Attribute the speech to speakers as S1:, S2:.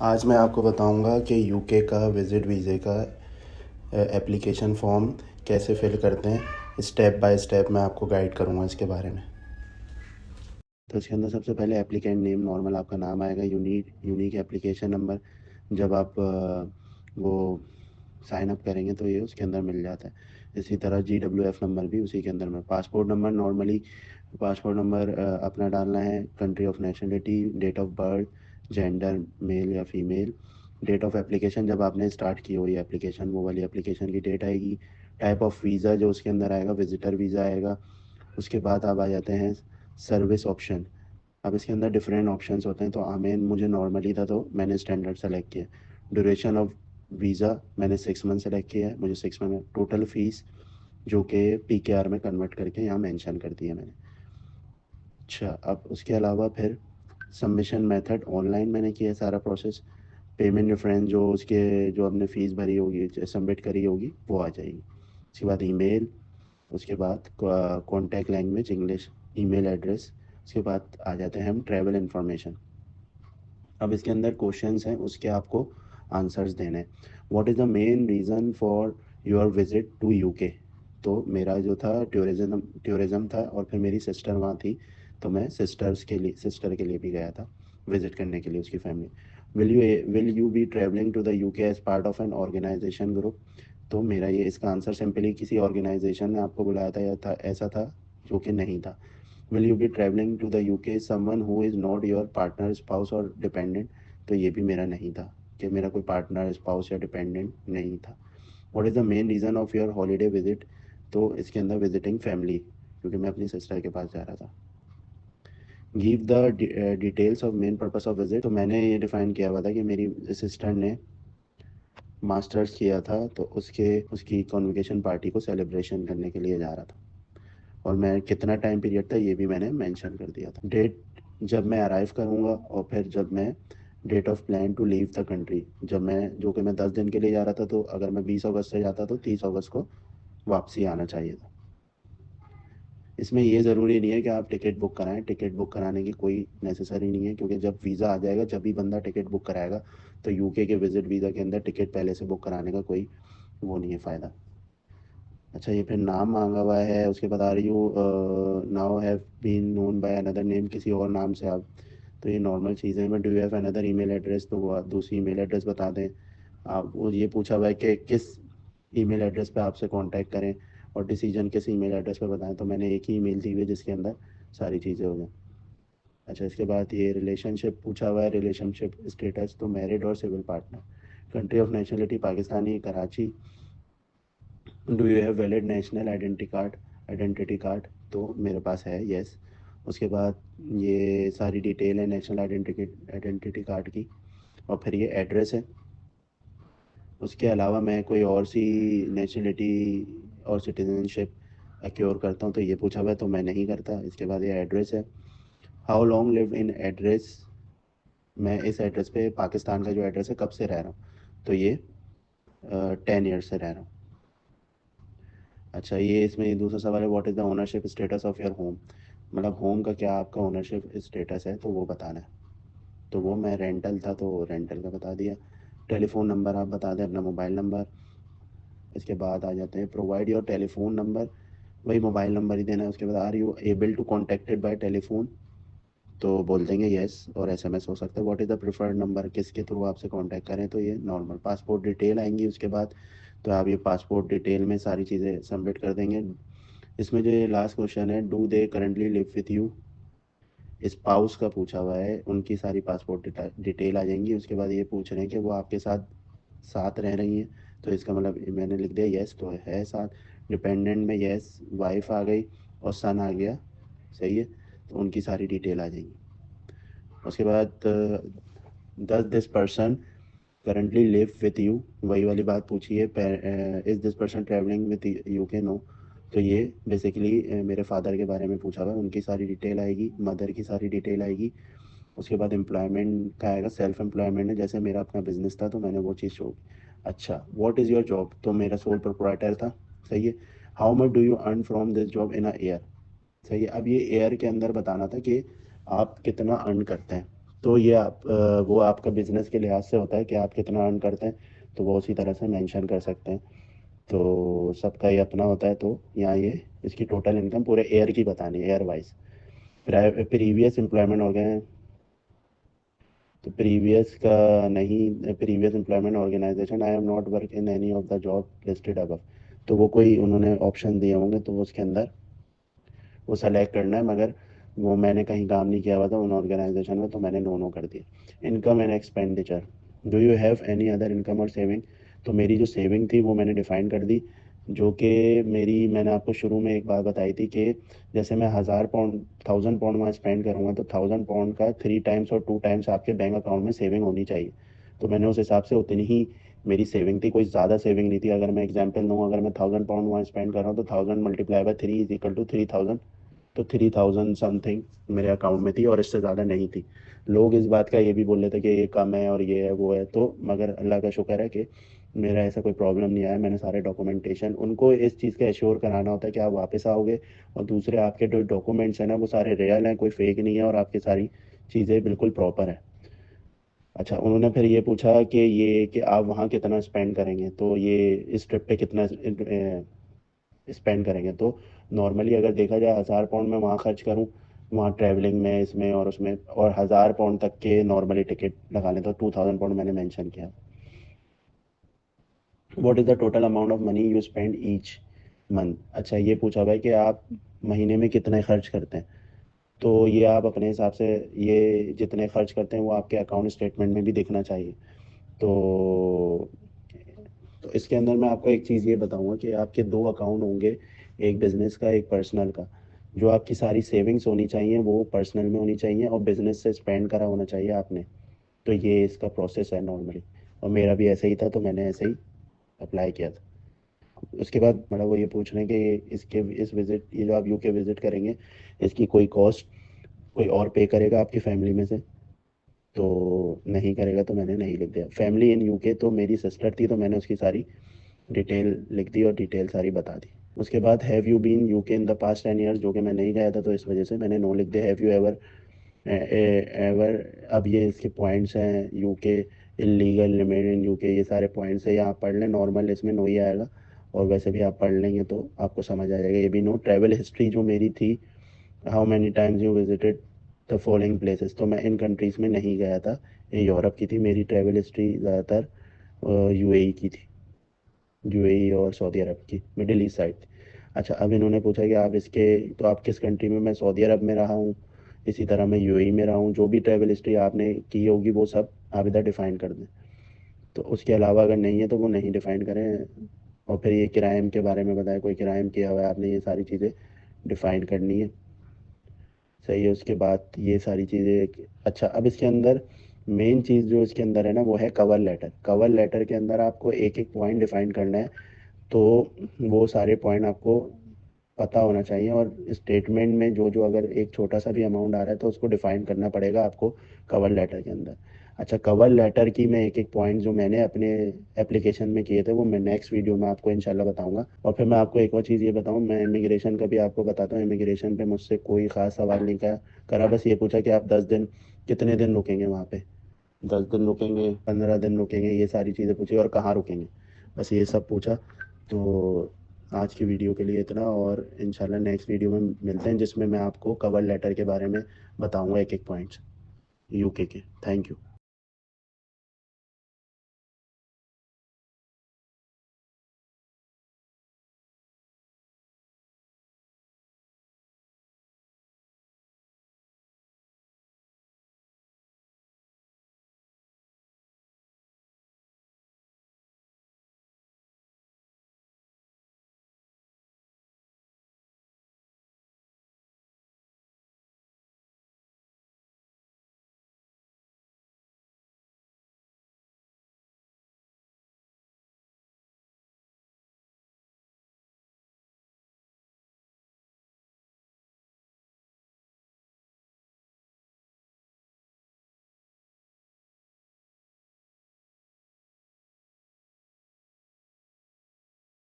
S1: आज मैं आपको बताऊंगा कि यूके का विज़िट वीज़े का एप्लीकेशन फ़ॉर्म कैसे फ़िल करते हैं। स्टेप बाय स्टेप मैं आपको गाइड करूंगा इसके बारे में। तो इसके अंदर सबसे पहले एप्लीकेंट नेम, नॉर्मल आपका नाम आएगा। यूनिक एप्लीकेशन नंबर जब आप वो साइन अप करेंगे तो ये उसके अंदर मिल जाता है। इसी तरह GWF नंबर भी उसी के अंदर में। Passport number, normally passport number अपना डालना है। Country of nationality, date of birth, gender male या फीमेल, डेट ऑफ एप्लीकेशन जब आपने स्टार्ट की हो ये एप्लीकेशन, वो वाली एप्लीकेशन की डेट आएगी। टाइप ऑफ वीज़ा जो उसके अंदर आएगा, विजिटर वीज़ा आएगा। उसके बाद आप आ जाते हैं सर्विस ऑप्शन। अब इसके अंदर डिफरेंट ऑप्शंस होते हैं, तो आमेन मुझे नॉर्मली था तो मैंने स्टैंडर्ड सेलेक्ट किया। ड्यूरेशन ऑफ वीज़ा मैंने 6 मंथ सेलेक्ट किया है, मुझे 6 मंथ। टोटल फ़ीस जो कि PKR में कन्वर्ट करके यहाँ मेंशन कर दिया मैंने। अच्छा, अब उसके अलावा फिर सबमिशन मेथड ऑनलाइन मैंने किया सारा प्रोसेस। पेमेंट रेफरेंस जो उसके जो आपने फ़ीस भरी होगी, सबमिट करी होगी, वो आ जाएगी। उसके बाद ईमेल, उसके बाद contact language English, email address. उसके बाद आ जाते हैं हम ट्रैवल इन्फॉर्मेशन। अब इसके अंदर क्वेश्चंस हैं, उसके आपको आंसर्स देने हैं। What is the main reason for your visit to UK. तो मेरा जो था टूरिज़्म था, और फिर मेरी सिस्टर वहाँ थी, तो मैं सिस्टर के लिए भी गया था विज़िट करने के लिए, उसकी family. Will you be travelling to the UK as part of an organisation group. तो मेरा ये इसका आंसर सिंपली किसी ऑर्गेनाइजेशन ने आपको बुलाया था या था, ऐसा था, जो कि नहीं था। Will you be travelling to the UK someone who is not your partner, spouse और डिपेंडेंट। तो ये भी मेरा नहीं था कि मेरा कोई पार्टनर, स्पाउस या डिपेंडेंट नहीं था। What is the main reason of your holiday visit. तो इसके अंदर विजिटिंग फैमिली, क्योंकि मैं अपनी सिस्टर के पास जा रहा था। Give the details of main purpose of visit. तो मैंने ये डिफाइन किया हुआ था कि मेरी सिस्टर ने मास्टर्स किया था, तो उसकी कॉन्वोकेशन पार्टी को सेलिब्रेशन करने के लिए जा रहा था। और मैं कितना टाइम पीरियड था ये भी मैंने मेंशन कर दिया था। डेट जब मैं अराइव करूँगा, और फिर जब मैं date of plan to leave the country, जब मैं जो कि मैं 10 दिन के लिए जा रहा था, तो अगर मैं 20 अगस्त से जाता तो 30 अगस्त को वापसी आना चाहिए था। इसमें ये ज़रूरी नहीं है कि आप टिकट बुक कराएं। टिकट बुक कराने की कोई नेसेसरी नहीं है, क्योंकि जब वीज़ा आ जाएगा जब भी बंदा टिकट बुक कराएगा। तो यूके के विजिट वीज़ा के अंदर टिकट पहले से बुक कराने का कोई वो नहीं है फ़ायदा। अच्छा, ये फिर नाम मांगा हुआ है। उसके बाद are you now have been known by another name, किसी और नाम से आप। तो ये नॉर्मल चीज़ें हैं। Do you have another email address, तो वो आप दूसरी ईमेल एड्रेस बता दें। आप वो ये पूछा हुआ है कि किस ईमेल एड्रेस पे आपसे कांटेक्ट करें, और डिसीजन किस ईमेल एड्रेस पे बताएं। तो मैंने एक ही ईमेल दी हुई है जिसके अंदर सारी चीज़ें हो जाएं। अच्छा, इसके बाद ये रिलेशनशिप पूछा हुआ है। रिलेशनशिप स्टेटस तो मैरिड और civil partner. Country of nationality Pakistani, Karachi. Do you have valid national identity card. तो मेरे पास है, यस। उसके बाद ये सारी डिटेल है नेशनल आइडेंटिटी कार्ड की। और फिर ये एड्रेस है। उसके अलावा मैं कोई और सी नेशनलिटी और सिटीजनशिप एक्योर करता हूँ तो ये पूछा हुआ है, तो मैं नहीं करता। इसके बाद ये एड्रेस है। How long live in address. मैं इस एड्रेस पे, पाकिस्तान का जो एड्रेस है, कब से रह रहा हूँ। तो ये 10 ईयर्स से रह रहा हूँ। अच्छा, ये इसमें दूसरा सवाल है, what is the ownership status of your home. मतलब होम का क्या आपका ओनरशिप स्टेटस है, तो वो बताना है। तो वो मैं रेंटल था तो रेंटल का बता दिया। टेलीफोन नंबर आप बता दें, अपना मोबाइल नंबर। इसके बाद आ जाते हैं प्रोवाइड योर टेलीफोन नंबर। वही मोबाइल नंबर ही देना है। उसके बाद are you able to contacted by telephone. तो बोल देंगे येस, और SMS हो सकता है। What is the preferred number, किसके थ्रू आपसे कांटेक्ट करें, तो ये नॉर्मल पासपोर्ट डिटेल आएंगी उसके बाद। तो आप ये पासपोर्ट डिटेल में सारी चीज़ें सबमिट कर देंगे। इसमें जो ये लास्ट क्वेश्चन है, do they currently live with you. Spouse का पूछा हुआ है, उनकी सारी पासपोर्ट डिटेल आ जाएंगी। उसके बाद ये पूछ रहे हैं कि वो आपके साथ साथ रह रही हैं। तो इसका मतलब मैंने लिख दिया यस, तो है साथ। डिपेंडेंट में यस, वाइफ आ गई और सन आ गया, सही है। तो उनकी सारी डिटेल आ जाएंगी। उसके बाद does this person currently live with you, वही वाली बात पूछी है। Is this person travelling with you के, नो। तो ये बेसिकली मेरे फादर के बारे में पूछा हुआ है, उनकी सारी डिटेल आएगी, मदर की सारी डिटेल आएगी। उसके बाद एम्प्लॉयमेंट का आएगा, सेल्फ एम्प्लॉयमेंट है, जैसे मेरा अपना बिजनेस था तो मैंने वो चीज़ शो। अच्छा, व्हाट इज़ योर जॉब, तो मेरा सोल प्रोप्राइटर था, सही है। How much do you earn from this job in a year, सही है। अब ये ईयर के अंदर बताना था कि आप कितना अर्न करते हैं। तो ये वो आपका बिजनेस के लिहाज से होता है कि आप कितना अर्न करते हैं, तो वो उसी तरह से मेंशन कर सकते हैं। तो सबका ये अपना होता है। तो यहाँ ये इसकी टोटल इनकम पूरे ईयर की बतानी है, ईयर वाइज। प्रीवियस एम्प्लॉयमेंट हो गए। तो प्रीवियस का नहीं, previous employment organisation, I am not work in any of the job listed above. तो वो कोई उन्होंने ऑप्शन दिए होंगे, तो वो उसके अंदर वो सेलेक्ट करना है, मगर वो मैंने कहीं काम नहीं किया हुआ था उन ऑर्गेनाइजेशन में, तो मैंने नो नो कर दिया। Income and expenditure, do you have any other income और सेविंग। तो मेरी जो सेविंग थी वो मैंने डिफाइन कर दी, जो कि मेरी, मैंने आपको शुरू में एक बात बताई थी कि जैसे मैं 1000 पाउंड 1000 पाउंड वहाँ स्पेंड करूँगा, तो 1000 पाउंड का 3 टाइम्स और 2 टाइम्स आपके बैंक अकाउंट में सेविंग होनी चाहिए। तो मैंने उस हिसाब से उतनी ही मेरी सेविंग थी, कोई ज़्यादा सेविंग नहीं थी। अगर मैं एग्जांपल दूँ, अगर मैं 1000 पाउंड वहाँ स्पेंड कर रहा हूँ, तो 1000 × 3 इज इक्वल टू 3000। तो 3000 समथिंग मेरे अकाउंट में थी, और इससे ज़्यादा नहीं थी। लोग इस बात का ये भी बोल रहे थे कि ये कम है और ये है वो है, तो मगर अल्लाह का शुक्र है कि मेरा ऐसा कोई प्रॉब्लम नहीं आया। मैंने सारे डॉक्यूमेंटेशन, उनको इस चीज़ का एश्योर कराना होता है कि आप वापस आओगे, और दूसरे आपके जो डॉक्यूमेंट्स हैं ना वो सारे रियल हैं, कोई फेक नहीं है, और आपकी सारी चीज़ें बिल्कुल प्रॉपर है। अच्छा, उन्होंने फिर ये पूछा कि आप वहाँ कितना स्पेंड करेंगे, तो ये इस ट्रिप पे कितना स्पेंड करेंगे। तो नॉर्मली अगर देखा जाए, 1000 पाउंड मैं वहाँ खर्च करूँ, वहाँ ट्रैवलिंग में, इसमें और उसमें, और 1000 पाउंड तक के नॉर्मली टिकट लगा लें, तो 2000 पाउंड मैंने मेंशन किया। What is the total amount of money you spend each month. अच्छा, ये पूछा भाई कि आप महीने में कितने खर्च करते हैं। तो ये आप अपने हिसाब से, ये जितने खर्च करते हैं वो आपके अकाउंट स्टेटमेंट में भी दिखना चाहिए। तो इसके अंदर मैं आपको एक चीज़ ये बताऊंगा कि आपके दो अकाउंट होंगे, एक बिजनेस का, एक पर्सनल का। जो आपकी सारी सेविंग्स होनी चाहिए वो पर्सनल में होनी चाहिए, और बिजनेस से स्पेंड करा होना चाहिए आपने। तो ये इसका प्रोसेस है नॉर्मली, और मेरा भी ऐसा ही था, तो मैंने ऐसे ही अप्लाई किया था। उसके बाद मतलब वो ये पूछ रहे हैं कि इसके इस विज़िट, ये जो आप यूके विज़िट करेंगे, इसकी कोई कॉस्ट कोई और पे करेगा आपकी फैमिली में से। तो नहीं करेगा, तो मैंने नहीं लिख दिया। फैमिली इन यूके, तो मेरी सिस्टर थी, तो मैंने उसकी सारी डिटेल लिख दी और डिटेल सारी बता दी। उसके बाद have you been UK in the past 10 years, जो कि मैं नहीं गया था, तो इस वजह से मैंने नो लिख दिया। हैव यू एवर एवर, अब ये इसके पॉइंट्स हैं, UK illegal remain in UK, ये सारे पॉइंट्स है, ये आप पढ़ लें। नॉर्मल इसमें नो ही आएगा, और वैसे भी आप पढ़ लेंगे तो आपको समझ आ जाएगा। ये भी नो। ट्रैवल हिस्ट्री जो मेरी थी, how many times you visited the following places, तो मैं इन कंट्रीज़ में नहीं गया था। ये यूरोप की थी मेरी ट्रैवल हिस्ट्री, ज़्यादातर यूएई की थी, यूएई और सऊदी अरब की, मिडिल ईस्ट साइड। अच्छा, अब इन्होंने पूछा कि आप इसके, तो आप किस कंट्री में। मैं सऊदी अरब में रहा हूँ, इसी तरह मैं यूएई में रहा हूँ। जो भी ट्रैवल हिस्ट्री आपने की होगी वो सब आप इधर डिफाइन कर दें। तो उसके अलावा अगर नहीं है तो वो नहीं डिफाइन करें। और फिर ये क्राइम के बारे में बताया, कोई क्राइम किया हुआ है आपने, ये सारी चीज़ें डिफाइन करनी है। सही है। उसके बाद ये सारी चीज़ें। अच्छा, अब इसके अंदर मेन चीज़ जो इसके अंदर है ना, वो है कवर लेटर। कवर लेटर के अंदर आपको एक एक पॉइंट डिफाइन करना है। तो वो सारे पॉइंट आपको पता होना चाहिए, और स्टेटमेंट में जो जो अगर एक छोटा सा भी अमाउंट आ रहा है तो उसको डिफाइन करना पड़ेगा आपको कवर लेटर के अंदर। अच्छा, कवर लेटर की मैं एक एक पॉइंट जो मैंने अपने एप्लीकेशन में किए थे वो मैं नेक्स्ट वीडियो में आपको इंशाल्लाह बताऊंगा। और फिर मैं आपको एक और चीज़ ये बताऊं, मैं इमिग्रेशन का भी आपको बताता हूँ। इमिग्रेशन पे मुझसे कोई ख़ास सवाल नहीं करा, बस ये पूछा कि आप 10 दिन, कितने दिन रुकेंगे वहाँ पे। 10 दिन रुकेंगे, 15 दिन रुकेंगे, ये सारी चीज़ें पूछी, और कहाँ रुकेंगे, बस ये सब पूछा। तो आज की वीडियो के लिए इतना, और इंशाल्लाह नेक्स्ट वीडियो में मिलते हैं, जिसमें मैं आपको कवर लेटर के बारे में बताऊंगा, एक एक पॉइंट्स यूके के। Thank you.